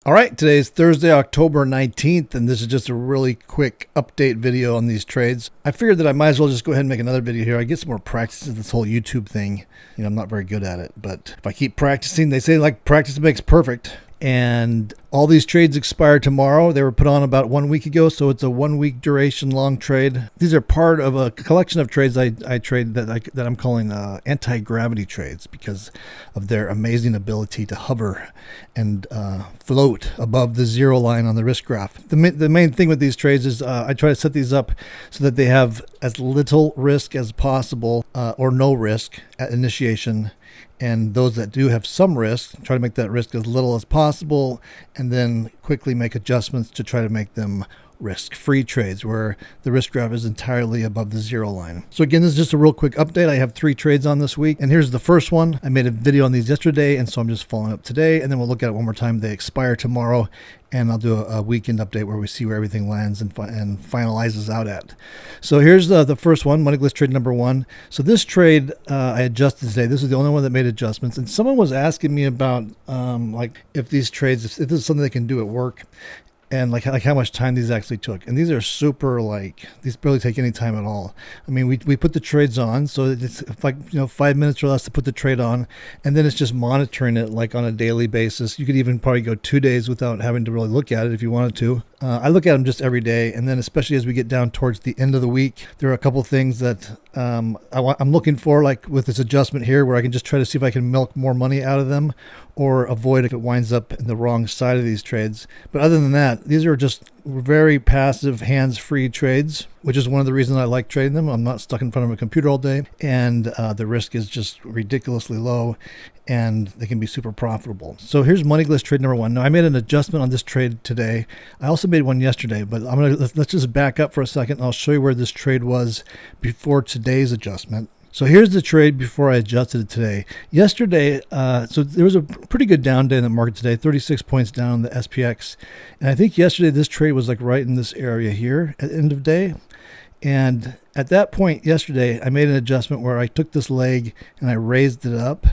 All right, today is Thursday, October 19th, and this is just a really quick update video on these trades. I figured that I might as well just go ahead and make another video here. I get some more practice in this whole YouTube thing. You know, I'm not very good at it, but if I keep practicing, they say like practice makes perfect. And all these trades expire tomorrow. They were put on about 1 week ago, so it's a 1 week duration long trade. These are part of a collection of trades I trade that I'm calling anti-gravity trades because of their amazing ability to hover and float above the zero line on the risk graph. The main thing with these trades is I try to set these up so that they have as little risk as possible or no risk at initiation. And those that do have some risk, try to make that risk as little as possible, and then quickly make adjustments to try to make them risk-free trades where the risk graph is entirely above the zero line. So again, this is just a real quick update. I have 3 trades on this week, and here's the first one. I made a video on these yesterday, and so I'm just following up today, and then we'll look at it one more time. They expire tomorrow, and I'll do a weekend update where we see where everything lands and finalizes out at. So here's the first one, MoneyGliss trade number 1. So this trade I adjusted today. This is the only one that made adjustments, and someone was asking me about like if these trades, if this is something they can do at work, and like how much time these actually took. And these are super, like, these barely take any time at all. I mean, we put the trades on, so it's like, 5 minutes or less to put the trade on, and then it's just monitoring it like on a daily basis. You could even probably go 2 days without having to really look at it if you wanted to. I look at them just every day, and then especially as we get down towards the end of the week, there are a couple things that I'm looking for, like with this adjustment here, where I can just try to see if I can milk more money out of them or avoid if it winds up in the wrong side of these trades. But other than that, these are just very passive, hands-free trades, which is one of the reasons I like trading them. I'm not stuck in front of a computer all day, and the risk is just ridiculously low, and they can be super profitable. So here's MoneyGliss trade number 1. Now, I made an adjustment on this trade today. I also made one yesterday, but let's just back up for a second, and I'll show you where this trade was before today's adjustment. So here's the trade before I adjusted it today. Yesterday, so there was a pretty good down day in the market today, 36 points down on the SPX. And I think yesterday this trade was like right in this area here at end of day. And at that point yesterday, I made an adjustment where I took this leg and I raised it up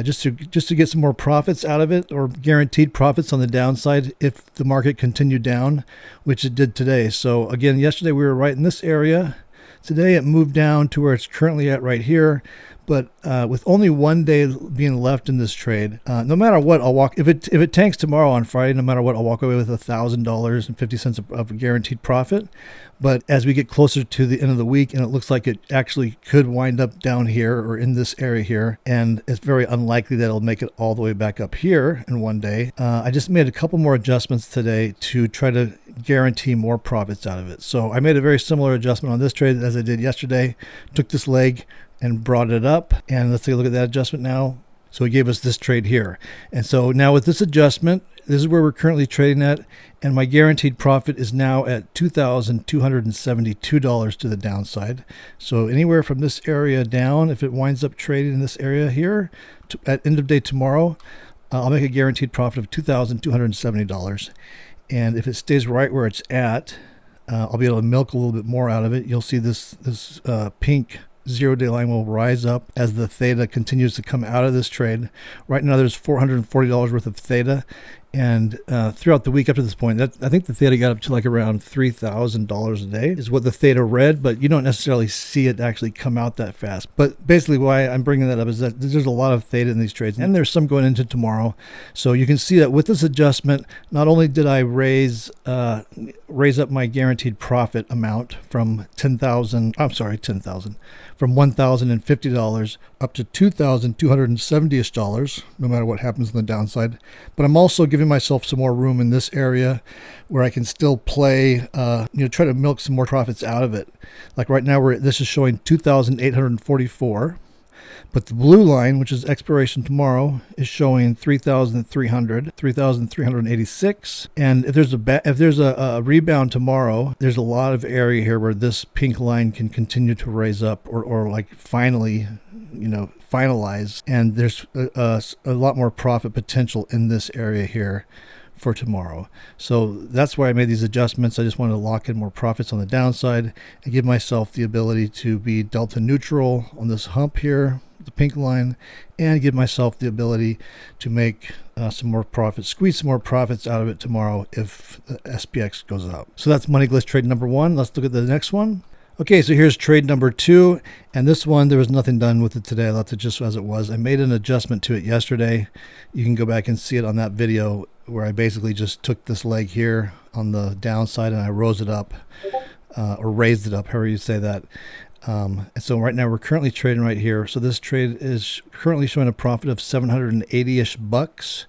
just to get some more profits out of it, or guaranteed profits on the downside if the market continued down, which it did today. So again, yesterday we were right in this area. Today it moved down to where it's currently at right here, but with only 1 day being left in this trade, no matter what, I'll walk. If it tanks tomorrow on Friday, no matter what, I'll walk away with $1,000.50 of guaranteed profit. But as we get closer to the end of the week, and it looks like it actually could wind up down here or in this area here, and it's very unlikely that it'll make it all the way back up here in 1 day. I just made a couple more adjustments today to try to guarantee more profits out of it. So I made a very similar adjustment on this trade as I did yesterday. Took this leg and brought it up, and let's take a look at that adjustment now. So it gave us this trade here. And so now with this adjustment, this is where we're currently trading at, and my guaranteed profit is now at $2,272 to the downside. So anywhere from this area down, if it winds up trading in this area here at end of day tomorrow, I'll make a guaranteed profit of $2,270. And if it stays right where it's at, I'll be able to milk a little bit more out of it. You'll see this pink 0-day line will rise up as the theta continues to come out of this trade. Right now there's $440 worth of theta, and throughout the week up to this point, I think the theta got up to like around $3,000 a day is what the theta read, but you don't necessarily see it actually come out that fast. But basically why I'm bringing that up is that there's a lot of theta in these trades, and there's some going into tomorrow. So you can see that with this adjustment, not only did I raise up my guaranteed profit amount from from $1,050 up to $2,270-ish, no matter what happens on the downside. But I'm also giving myself some more room in this area where I can still play, try to milk some more profits out of it. Like right now, this is showing $2,844. But the blue line, which is expiration tomorrow, is showing 3,386. And if there's a rebound tomorrow, there's a lot of area here where this pink line can continue to raise up or like finally, finalize. And there's a lot more profit potential in this area here for tomorrow. So that's why I made these adjustments. I just wanted to lock in more profits on the downside and give myself the ability to be delta neutral on this hump here, with the pink line and give myself the ability to make some more profits, squeeze some more profits out of it tomorrow if the SPX goes up. So that's money glitch trade number 1. Let's look at the next one. Okay, so here's trade number 2, and this one, there was nothing done with it today. I left it just as it was. I made an adjustment to it yesterday. You can go back and see it on that video where I basically just took this leg here on the downside and I rose it up, or raised it up, however you say that. And so right now we're currently trading right here. So this trade is currently showing a profit of 780-ish bucks.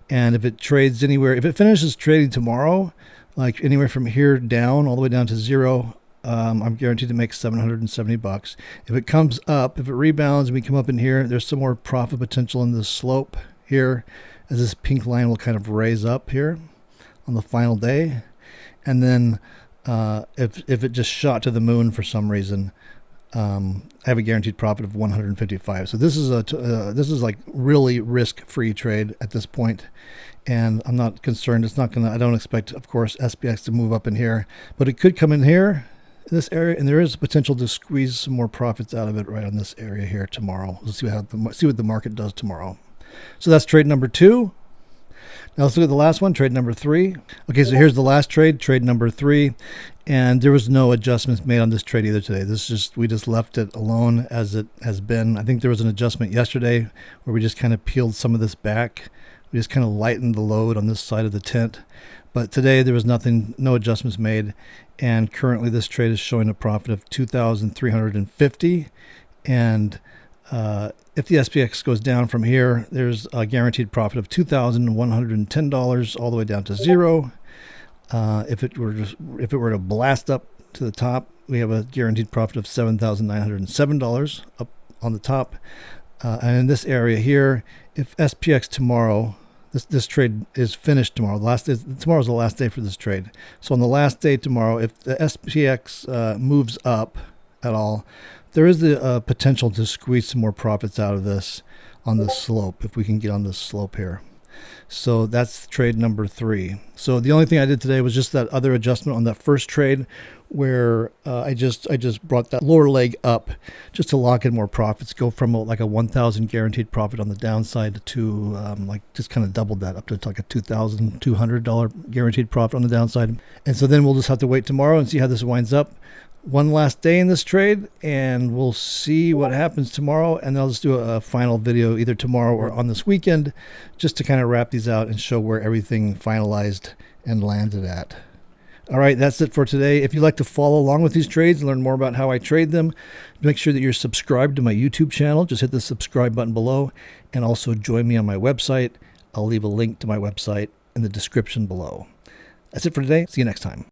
And if it trades anywhere, if it finishes trading tomorrow, like anywhere from here down, all the way down to 0, I'm guaranteed to make 770 bucks. If it comes up, if it rebounds and we come up in here, there's some more profit potential in the slope here, as this pink line will kind of raise up here on the final day. And then if it just shot to the moon for some reason, I have a guaranteed profit of 155. So this is like really risk-free trade at this point, and I'm not concerned. It's not gonna. I don't expect, of course, SPX to move up in here, but it could come in here, in this area, and there is potential to squeeze some more profits out of it right on this area here tomorrow. We'll see what the market does tomorrow. So that's trade number 2. Now let's look at the last one, trade number 3. Okay, so here's the last trade, trade number 3, and there was no adjustments made on this trade either today. We just left it alone as it has been. I think there was an adjustment yesterday where we just kind of peeled some of this back. We just kind of lightened the load on this side of the tent. But today there was nothing, no adjustments made, and currently this trade is showing a profit of 2,350. And if the SPX goes down from here, there's a guaranteed profit of $2,110 all the way down to 0. If it were to blast up to the top, we have a guaranteed profit of $7,907 up on the top. And in this area here, if SPX tomorrow, this trade is finished tomorrow. Tomorrow's the last day for this trade. So on the last day tomorrow, if the SPX moves up at all, there is the potential to squeeze some more profits out of this on the slope, if we can get on this slope here. So that's trade number 3. So the only thing I did today was just that other adjustment on that first trade where I just brought that lower leg up just to lock in more profits, go from like a 1,000 guaranteed profit on the downside to like just kind of doubled that up to like a $2,200 guaranteed profit on the downside. And so then we'll just have to wait tomorrow and see how this winds up. One last day in this trade, and we'll see what happens tomorrow, and I'll just do a final video either tomorrow or on this weekend just to kind of wrap these out and show where everything finalized and landed at. All right, that's it for today. If you'd like to follow along with these trades and learn more about how I trade them, make sure that you're subscribed to my YouTube channel. Just hit the subscribe button below, and also join me on my website. I'll leave a link to my website in the description below. That's it for today. See you next time.